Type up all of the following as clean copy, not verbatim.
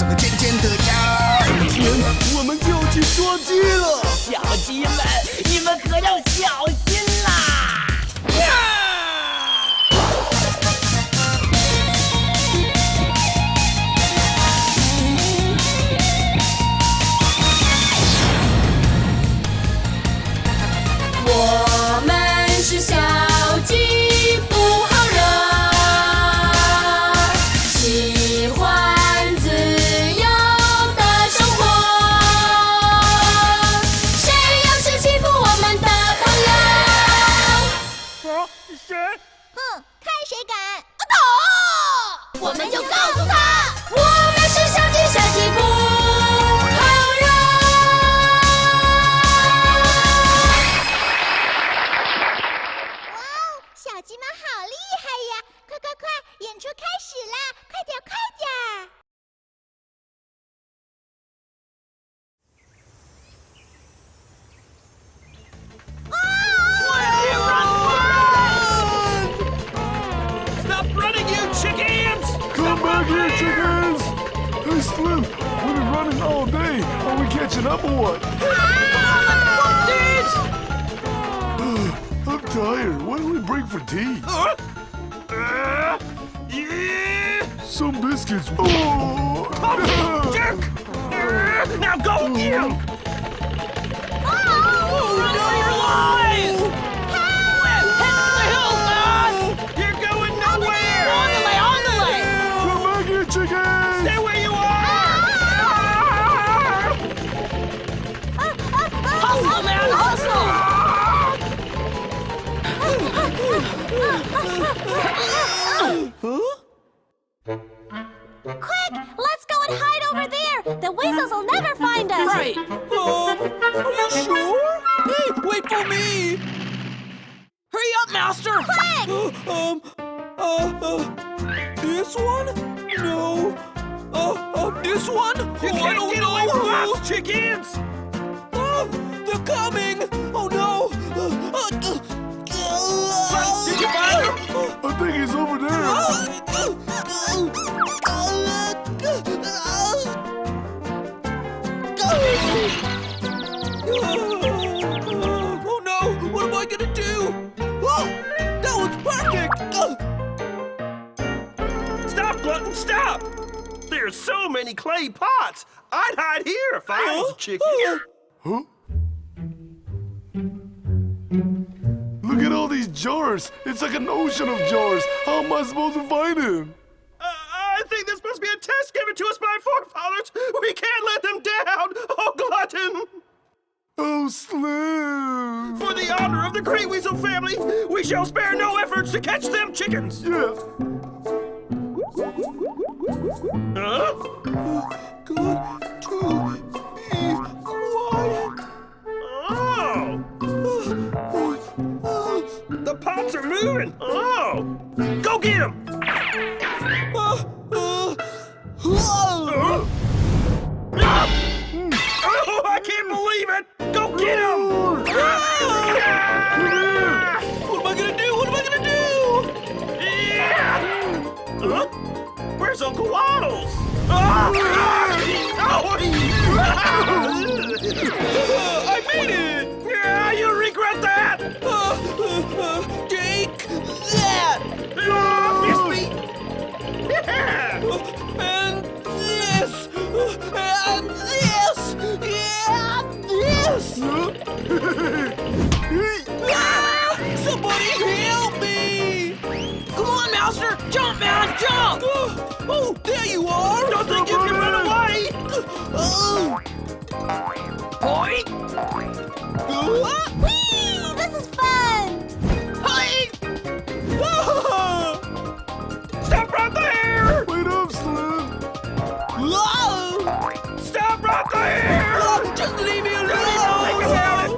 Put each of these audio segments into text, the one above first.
是个尖尖的牙。今天我们就要去抓鸡了，小鸡们，你们可要小心啦！我们是小鸡，不好惹，喜欢自由的生活。谁要是欺负我们的朋友，谁？看谁敢！打！我们就告诉他，我们是小鸡，小鸡不好惹。哇哦，小鸡们好厉害呀！快快快，演出开始啦！快点快点！Stop running, you chickens! Come back here, chickens! Hey, Slim, we've been running all day. Are we catching up or what? I'm tired. Why don't we break for tea? Yeah! Some biscuits. Oh! Jerk! Now go get him! Run for your lives! Head for the hills, man! You're going nowhere! On the way! Come back here, chickens! Stay where you are! Hustle, man, hustle! Quick, let's go and hide over there. The weasels will never find us. Right! Are you sure? Hey, wait for me! Hurry up, Master! Quick! This one? No. This one? You I can't don't get know. away from us, chickens! They're coming! Oh no! Did you find him? I think he's over there. Oh no! What am I gonna do? Oh, that was perfect! Stop, Glutton, stop! There's so many clay pots. I'd hide here if I was a chicken. Huh? Look at all these jars. It's like an ocean of jars. How am I supposed to find him? I think this must be a test given to us by our forefathers. We can't let them down. Oh, Glutton! Oh, Slim. For the honor of the Great Weasel family, we shall spare no efforts to catch them chickens. Yeah. Huh? Good to be quiet. Oh! The pots are moving. Oh! Go get them! Oh, I can't believe it! Go get him! What am I gonna do? What am I gonna do? Huh? Where's Uncle Wattles? I made it! Yeah, you'll regret that! Take that! Miss me! Yeah! And this! And this! And this! Somebody help me! Come on, Master! Jump, man! Jump! Oh, there you are! Don't think you can run away! Oh. Boy! Whee! This is fun! Hey! Stop right there! Wait up, Slim. Stop right there! Just leave me Don't even think about it!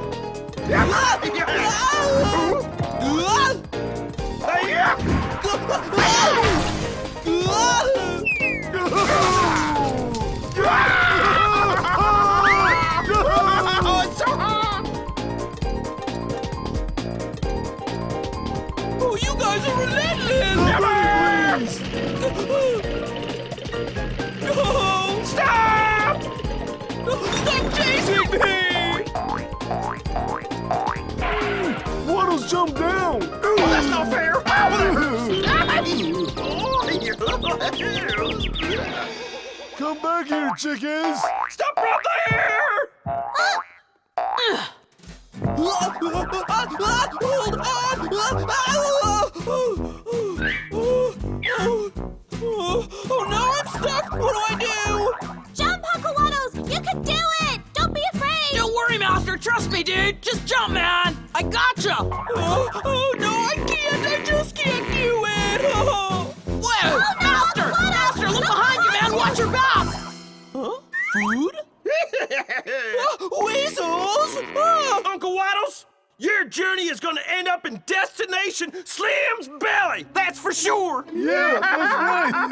Oh, you guys are relentless! Never! Oh, Come back here, chickens! Stop right there! Hold on! Oh no, I'm stuck! What do I do? Jump, Uncle Wattles! You can do it! Don't be afraid! Don't worry, Master. Trust me, dude. Just jump, man. I gotcha. Oh no, I can't! I just can't do it! Whoa! Master! Master, look behind you, man. Watch your back. Huh? Food? Weasels! Uncle Wattles, your journey is going to end up in Destination Slim's belly. That's for sure. Yeah, that's right!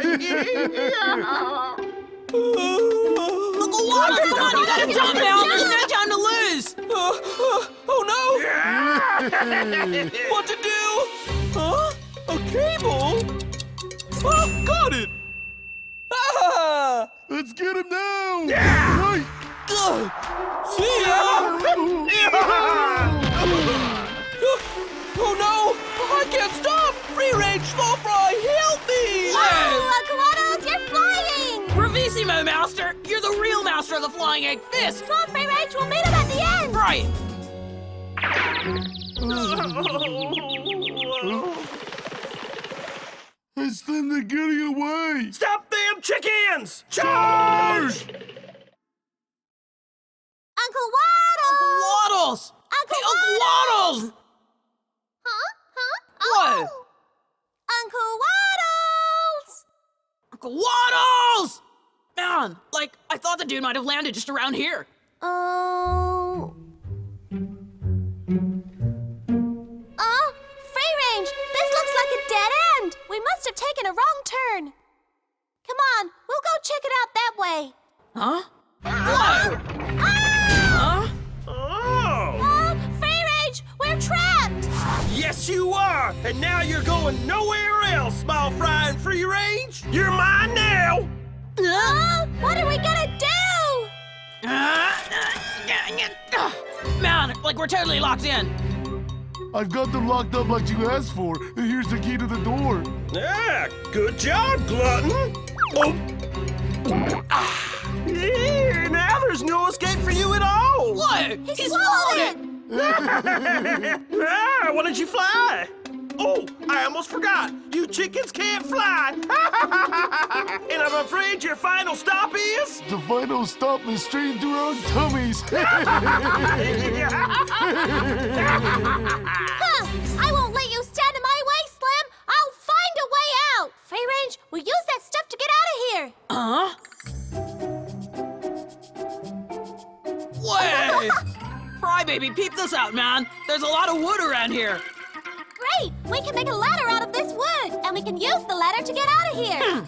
Uncle Wattles, come on. You gotta jump now. There's no time to lose. Oh no! What to do? Huh? A cable? Oh, got it! Ah! Let's get him now! Yeah! Right. See ya! Oh no! I can't stop! Free range small fry, help me! Oh, Uncle Wattles, you're flying! Bravissimo, Master. You're the real master of the flying egg fist. Come on, Free Range, we'll meet him at the end! Right. It's them, they're getting away! Stop them chickens! Charge! Uncle Wattles! Wattles. Uncle Hey, Uncle Wattles. Huh? Huh? What? Oh. Uncle Wattles! Uncle Wattles. Man, like, I thought the dude might have landed just around here. Oh. Free Range! This looks like a dead end! We must have taken a wrong turn. Come on, we'll go check it out that way. Huh? Whoa. Huh? Oh! Free Range! We're trapped! Yes, you are! And now you're going nowhere else, small fry and free range! You're mine now! What are we gonna do? Man, like we're totally locked in. I've got them locked up like you asked for, and here's the key to the door. Ah, good job, Glutton! Oh! Yeah, now there's no escape for you at all! What? He swallowed it! Ah, why don't you fly? Oh, I almost forgot. You chickens can't fly. And I'm afraid your final stop is... The final stop is straight into our own tummies. Huh! I won't let you stand in my way, Slim! I'll find a way out! Free Range, we'll use that stuff to get out of here! Wait! Crybaby, peep this out, man. There's a lot of wood around here. Great! We can make a ladder out of this wood, and we can use the ladder to get out of here!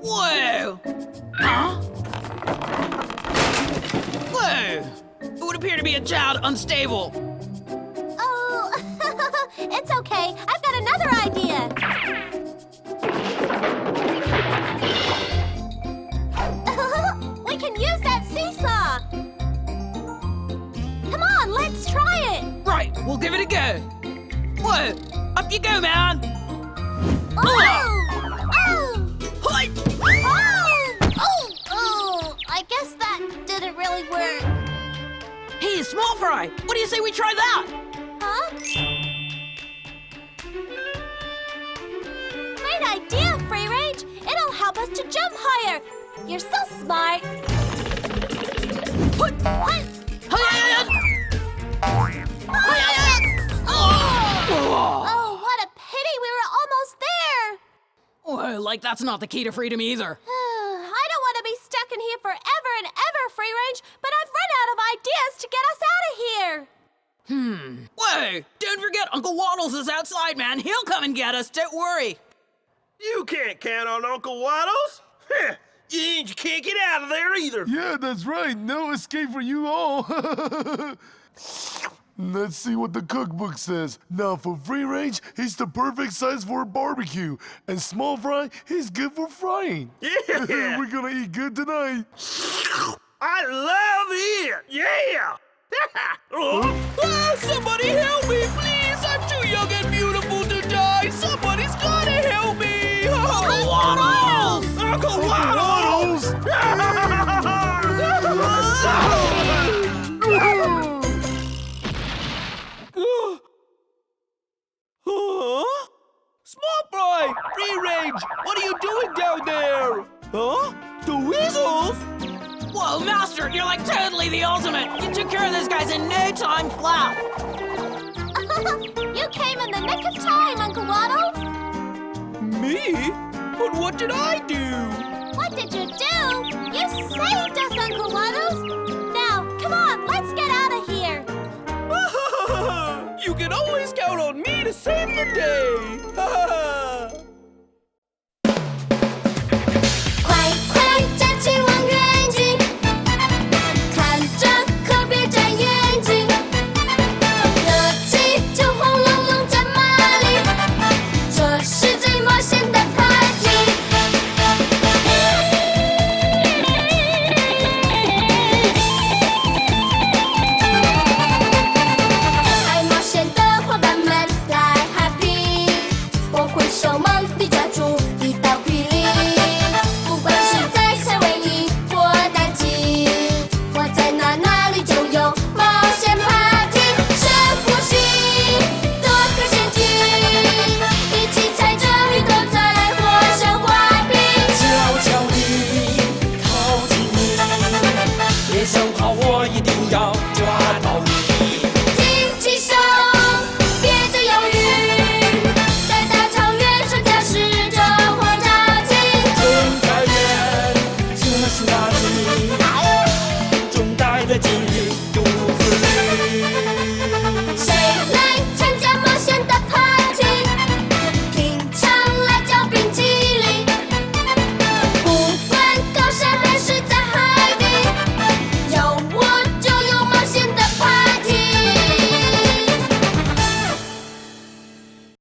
Whoa! Huh? Whoa! It would appear to be a child unstable. Oh, it's okay. I've got another idea. We can use that seesaw. Come on, let's try it. Right, we'll give it a go. Whoa! Up you go, man! Oh! Oh! Hi! Oh! I guess that didn't really work. Hey, Small Fry, what do you say we try that? Huh? Great idea, Free Range. It'll help us to jump higher. You're so smart. What? What? Oh, what a pity. We were almost there. Whoa, like that's not the key to freedom either. I don't want to be stuck in here forever and ever, Free Range, but I've run out of ideas to get us out of here. Whoa, don't forget Uncle Wattles is outside, man. He'll come and get us, don't worry. You can't count on Uncle Wattles. Heh, you can't get out of there either. Yeah, that's right. No escape for you all. Let's see what the cookbook says. Now, for free range, he's the perfect size for a barbecue. And small fry, he's good for frying. Yeah. We're gonna eat good tonight. I love it. Yeah. Oh. Somebody help me, please! I'm too young and beautiful to Small Fry! Free range! What are you doing down there? Huh? The weasels? Whoa, Master, you're like totally the ultimate. You took care of these guys in no time flat. You came in the nick of time, Uncle Wattles. Me? But what did I do? What did you do? You saved us, Uncle Wattles. Now, come on, let's get out of here. You can always count on me to save the day!